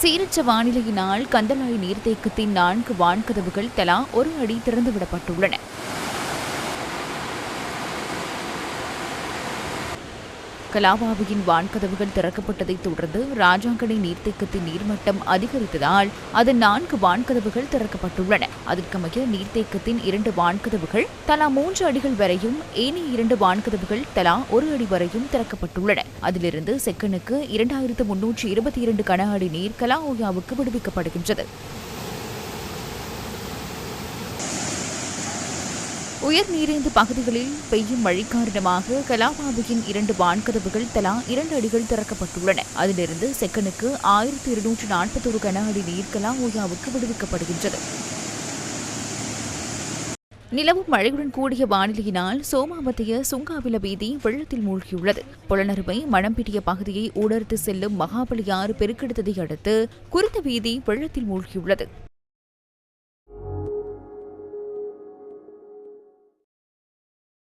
சீரற்ற வானிலையினால் கந்தளாய் நீர்த்தேக்கத்தின் 4 வான்கதவுகள் தலா 1 அடி திறந்துவிடப்பட்டுள்ளன. கலாவாவியின் வான்கதவுகள் திறக்கப்பட்டதைத் தொடர்ந்து ராஜாங்கடை நீர்த்தேக்கத்தின் நீர்மட்டம் அதிகரித்ததால் அதன் 4 வான்கதவுகள் திறக்கப்பட்டுள்ளன. அதற்கமைய நீர்த்தேக்கத்தின் 2 வான்கதவுகள் தலா 3 அடிகள் வரையும், ஏனைய 2 வான்கதவுகள் தலா 1 அடி வரையும் திறக்கப்பட்டுள்ளன. அதிலிருந்து செக்கனுக்கு 2322 கன அடி நீர் கலாஓயாவுக்கு விடுவிக்கப்படுகின்றது. உயர் நீரேந்து பகுதிகளில் பெய்யும் மழை காரணமாக கலாவாவியின் 2 வான்கதவுகள் தலா 2 அடிகள் திறக்கப்பட்டுள்ளன. அதிலிருந்து செக்கனுக்கு 1241 கன அடி நீர் கலாஓயாவுக்கு விடுவிக்கப்படுகின்றது. நிலவும் மழையுடன் கூடிய வானிலையினால் சோமாவத்தைய சுங்காவில வீதி வெள்ளத்தில் மூழ்கியுள்ளது. புலனறுவை மணம்பிட்டிய பகுதியை ஊடறுத்து செல்லும் மகாபலி ஆறு பெருக்கெடுத்ததை அடுத்து குறித்த வீதி வெள்ளத்தில் மூழ்கியுள்ளது.